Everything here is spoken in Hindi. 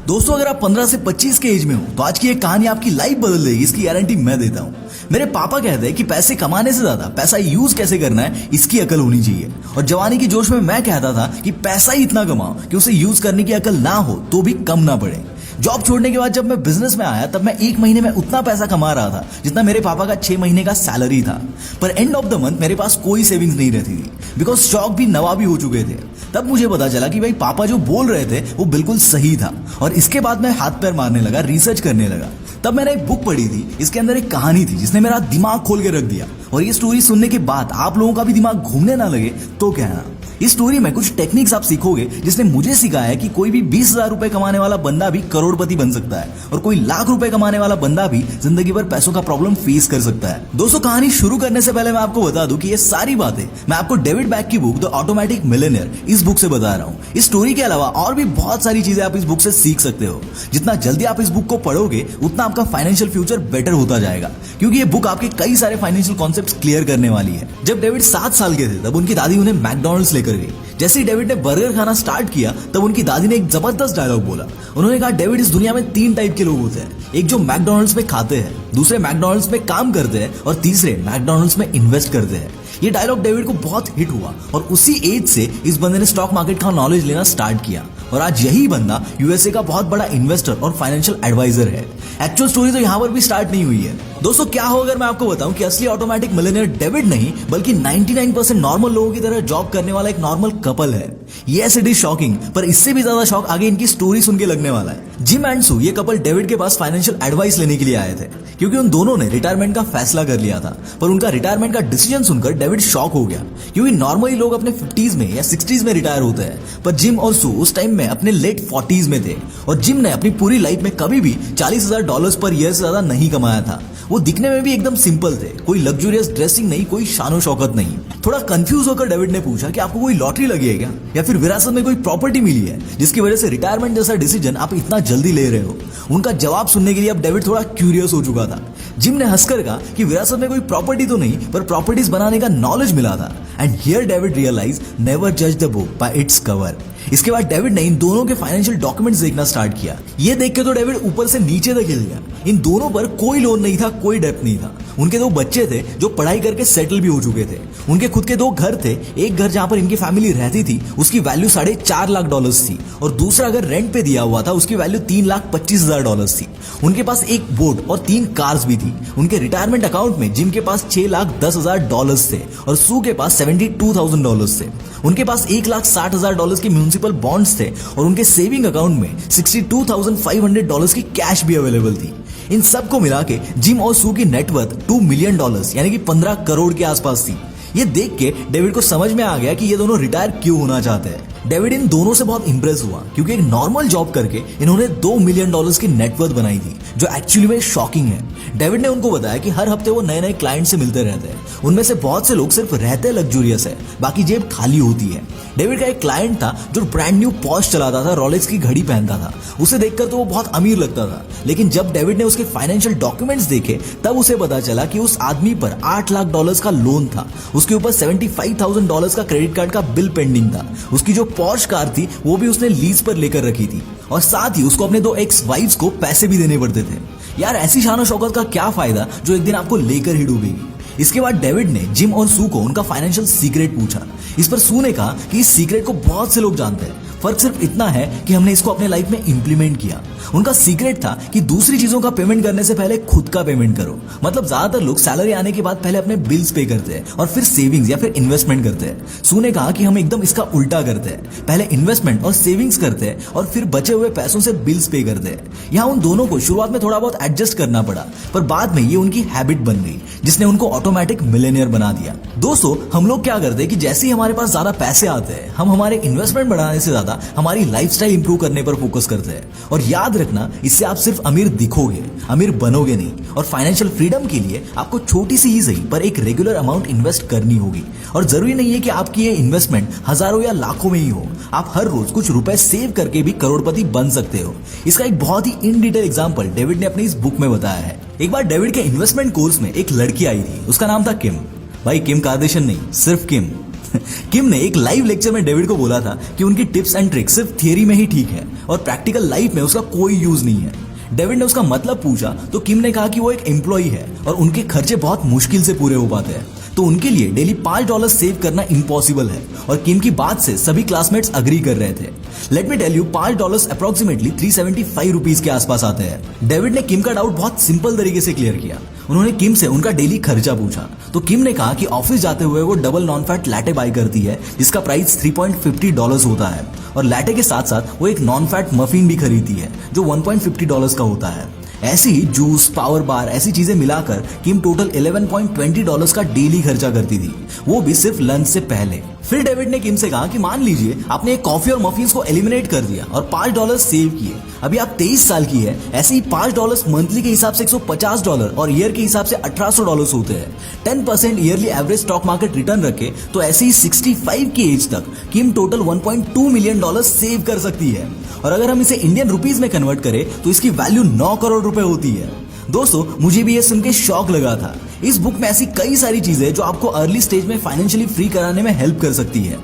दोस्तों अगर आप 15 से 25 के एज में हो तो आज की ये कहानी आपकी लाइफ बदल देगी, इसकी गारंटी मैं देता हूँ। मेरे पापा कहते हैं कि पैसे कमाने से ज्यादा पैसा यूज कैसे करना है इसकी अकल होनी चाहिए। और जवानी की जोश में मैं कहता था कि पैसा ही इतना कमाओ कि उसे यूज करने की अकल ना हो तो भी कम ना पड़े। जॉब छोड़ने के बाद जब मैं बिजनेस में आया तब मैं 1 महीने में उतना पैसा कमा रहा था जितना मेरे पापा का 6 महीने का सैलरी था। पर एंड ऑफ द मंथ मेरे पास कोई सेविंग्स नहीं रहती थी, बिकॉज स्टॉक भी नवाबी हो चुके थे। तब मुझे पता चला कि भाई पापा जो बोल रहे थे वो बिल्कुल सही था। और इसके बाद मैं हाथ पैर मारने लगा, रिसर्च करने लगा। तब मैंने एक बुक पढ़ी थी, इसके अंदर एक कहानी थी जिसने मेरा दिमाग खोल के रख दिया। और ये स्टोरी सुनने के बाद आप लोगों का भी दिमाग घूमने ना लगे तो कहना। इस स्टोरी में कुछ टेक्निक्स आप सीखोगे जिसने मुझे सिखाया है कि कोई भी 20,000 रुपए कमाने वाला बंदा भी करोड़पति बन सकता है और कोई लाख रुपए कमाने वाला बंदा भी जिंदगी भर पैसों का प्रॉब्लम फेस कर सकता है। दोस्तों कहानी शुरू करने से पहले मैं आपको बता दूं कि ये सारी बातें मैं आपको डेविड बैक की बुक द ऑटोमेटिक मिलियनेयर इस बुक से बता रहा हूँ। इस स्टोरी के अलावा और भी बहुत सारी चीजें आप इस बुक से सीख सकते हो। जितना जल्दी आप इस बुक को पढ़ोगे उतना आपका फाइनेंशियल फ्यूचर बेटर होता जाएगा, क्योंकि ये बुक आपके कई सारे फाइनेंशियल कॉन्सेप्ट्स क्लियर करने वाली है। जब डेविड 7 साल के थे तब उनकी दादी उन्हें मैकडॉनल्ड्स लेकर गई। जैसे ही डेविड ने बर्गर खाना स्टार्ट किया तब उनकी दादी ने एक जबरदस्त डायलॉग बोला। उन्होंने कहा, डेविड इस दुनिया में 3 टाइप के लोग होते हैं, एक जो मैकडॉनल्ड्स में खाते हैं, दूसरे मैकडॉनल्ड्स में काम करते हैं और तीसरे मैकडॉनल्ड्स में इन्वेस्ट करते हैं। ये डायलॉग डेविड को बहुत हिट हुआ और उसी एज से इस बंदे ने स्टॉक मार्केट का नॉलेज लेना स्टार्ट किया। और आज यही बंदा यूएसए का बहुत बड़ा इन्वेस्टर और फाइनेंशियल एडवाइजर है। एक्चुअल स्टोरी तो यहाँ पर भी स्टार्ट नहीं हुई है। दोस्तों क्या हो अगर मैं आपको बताऊं कि असली ऑटोमेटिक मिलियनेयर डेविड नहीं बल्कि 99% नॉर्मल लोगों की तरह जॉब करने वाला एक नॉर्मल कपल है। यस इट इज शॉकिंग, पर इससे भी ज्यादा शॉक आगे इनकी स्टोरी सुन के लगने वाला है। जिम एंड सू ये कपल डेविड के पास फाइनेंशियल एडवाइस लेने के लिए आए थे, क्योंकि उन दोनों ने रिटायरमेंट का फैसला कर लिया था। पर उनका रिटायरमेंट का डिसीजन सुनकर डेविड शॉक हो गया, क्योंकि नॉर्मली लोग अपने 50s में या 60s में रिटायर होते हैं, पर जिम और सू उस टाइम में अपने लेट 40s में थे। और जिम ने अपनी पूरी लाइफ में कभी भी $40,000 पर ईयर से ज्यादा नहीं कमाया था। वो दिखने में भी एकदम सिंपल थे, कोई लग्जरियस ड्रेसिंग नहीं, कोई शानो शौकत नहीं। थोड़ा कंफ्यूज होकर डेविड ने पूछा कि आपको कोई लॉटरी लगी है क्या, या फिर विरासत में कोई प्रॉपर्टी मिली है जिसकी वजह से रिटायरमेंट जैसा डिसीजन आप इतना जल्दी ले रहे हो। उनका जवाब सुनने के लिए अब डेविड थोड़ा क्यूरियस हो चुका था। जिम ने हंसकर कहा कि विरासत में कोई प्रॉपर्टी तो नहीं, पर प्रॉपर्टीज बनाने का नॉलेज मिला था। And here David realise never जज the book by its cover. इसके बाद डेविड ने इन दोनों के फाइनेंशियल डॉक्यूमेंट्स देखना स्टार्ट किया। ये देख के तो डेविड ऊपर से नीचे तक हिल गया। इन दोनों पर कोई लोन नहीं था, कोई डेब्ट नहीं था। उनके 2 बच्चे थे जो पढ़ाई करके सेटल भी हो चुके थे। उनके खुद के 2 घर थे। एक घर जहां पर इनकी फैमिली रहती थी उसकी वैल्यू $4.5 लाख थी, और दूसरा घर रेंट पे दिया हुआ था, उसकी वैल्यू $3,25,000 थी। उनके पास एक बोट और 3 कार्स भी थी। उनके रिटायरमेंट अकाउंट में जिम के पास $6,10,000 थे और सू के पास $72,000 थे। उनके पास $1,60,000 के म्यूनिसिपल बॉन्ड्स थे और उनके सेविंग अकाउंट में $62,500 की कैश भी अवेलेबल थी। इन सब को मिला के जिम और सू की नेटवर्थ $2 मिलियन यानी कि 15 करोड़ के आसपास थी। ये देख के डेविड को समझ में आ गया कि ये दोनों रिटायर क्यों होना चाहते हैं। डेविड इन दोनों से बहुत इंप्रेस हुआ, क्योंकि एक नॉर्मल जॉब करके इन्होंने $2 मिलियन की नेटवर्थ बनाई थी, जो एक्चुअली में शॉकिंग है। डेविड ने उनको बताया कि हर हफ्ते वो नए नए क्लाइंट से मिलते रहते हैं। उनमें से बहुत से लोग सिर्फ रहते लग्जूरियस है, बाकी जेब खाली होती है। डेविड का एक क्लाइंट था जो ब्रांड न्यू पॉर्श चलाता था, रोलेक्स की घड़ी पहनता था। उसे देखकर तो वो बहुत अमीर लगता था, लेकिन जब डेविड ने उसके फाइनेंशियल डॉक्यूमेंट्स देखे तब उसे पता चला कि उस आदमी पर $8 लाख का लोन था। उसके ऊपर $75,000 का क्रेडिट कार्ड का बिल पेंडिंग था। उसकी जो पॉर्श कार थी वो भी उसने लीज पर लेकर रखी थी, और साथ ही उसको अपने 2 एक्स वाइफ्स को पैसे भी देने पड़ते थे। यार ऐसी शान शौकत का क्या फायदा जो एक दिन आपको लेकर ही डूबेगी। इसके बाद डेविड ने जिम और सू को उनका फाइनेंशियल सीक्रेट पूछा। इस पर सू ने कहा कि इस सीक्रेट को बहुत से लोग जानते हैं, फर्क सिर्फ इतना है कि हमने इसको अपने लाइफ में इंप्लीमेंट किया। उनका सीक्रेट था कि दूसरी चीजों का पेमेंट करने से पहले खुद का पेमेंट करो। मतलब ज्यादातर लोग सैलरी आने के बाद पहले अपने बिल्स पे करते हैं और फिर सेविंग्स या फिर इन्वेस्टमेंट करते हैं। सू ने कहा कि हम एकदम इसका उल्टा करते हैं, पहले इन्वेस्टमेंट और सेविंग्स करते हैं और फिर बचे हुए पैसों से बिल्स पे करते हैं। यहाँ उन दोनों को शुरुआत में थोड़ा बहुत एडजस्ट करना पड़ा, पर बाद में ये उनकी हैबिट बन गई, जिसने उनको ऑटोमेटिक मिलियनेयर बना दिया। दोस्तों हम लोग क्या करते हैं कि जैसे ही हमारे पास ज्यादा पैसे आते हैं हम हमारे इन्वेस्टमेंट बढ़ाने से ज्यादा हमारी लाइफस्टाइल इंप्रूव करने पर फोकस करते हैं। और याद रखना, इससे आप सिर्फ अमीर दिखोगे, अमीर बनोगे नहीं। और फाइनेंशियल फ्रीडम के लिए आपको छोटी सी ही सही पर एक रेगुलर अमाउंट इन्वेस्ट करनी होगी। और जरूरी नहीं है कि आपकी ये इन्वेस्टमेंट हजारों या लाखों में ही हो। आप हर रोज कुछ रुपए सेव करके भी करोड़पति बन सकते हो। इसका एक बहुत ही इन डिटेल एग्जांपल डेविड ने अपनी इस बुक में बताया है। एक बार डेविड के इन्वेस्टमेंट कोर्स में एक लड़की आई थी, उसका नाम था किम। भाई किम कार्दाशियन नहीं, सिर्फ किम। किम ने एक लाइव लेक्चर में डेविड को बोला था कि उनकी टिप्स एंड ट्रिक्स सिर्फ थियरी में ही ठीक है और प्रैक्टिकल लाइफ में उसका कोई यूज नहीं है। डेविड ने उसका मतलब पूछा तो किम ने कहा कि वो एक एम्प्लॉय है और उनके खर्चे बहुत मुश्किल से पूरे हो पाते हैं, तो उनके लिए डेली $5 सेव करना इम्पॉसिबल है। और किम की बात से सभी क्लासमेट्स अग्री कर रहे थे। Let me tell you, $5 approximately 375 rupees के आसपास आते हैं। डेविड ने किम का डाउट बहुत सिंपल तरीके से क्लियर किया। उन्होंने किम से उनका डेली खर्चा पूछा तो किम ने कहा कि ऑफिस जाते हुए वो double non fat latte buy करती है जिसका प्राइस $3.50 होता है, और लैटे के साथ साथ वो एक नॉन फैट मफिन भी खरीदती है जो $1.50 का होता है। ऐसी ही जूस, पावर बार, ऐसी चीजें मिलाकर किम टोटल $11.20 का डेली खर्चा करती थी, वो भी सिर्फ लंच से पहले। फिर डेविड ने किम से कहा कि मान लीजिए आपने एक कॉफी और मफिन्स को एलिमिनेट कर दिया और $5 सेव किए। अभी आप 23 साल की है, ऐसे ही $5 मंथली के हिसाब से $150 और ईयर के हिसाब से $1800 होते हैं। 10% yearly average stock market return रखे तो ऐसे ही 65 की एज तक किम टोटल $1.2 मिलियन सेव कर सकती है। और अगर हम इसे इंडियन रुपीज में कन्वर्ट करें तो इसकी वैल्यू 9 करोड़ रुपए होती है। दोस्तों, मुझे भी ये सुन के शॉक लगा था। इस बुक में ऐसी कई सारी चीजें जो आपको अर्ली स्टेज में फाइनेंशियली फ्री कराने में हेल्प कर सकती है।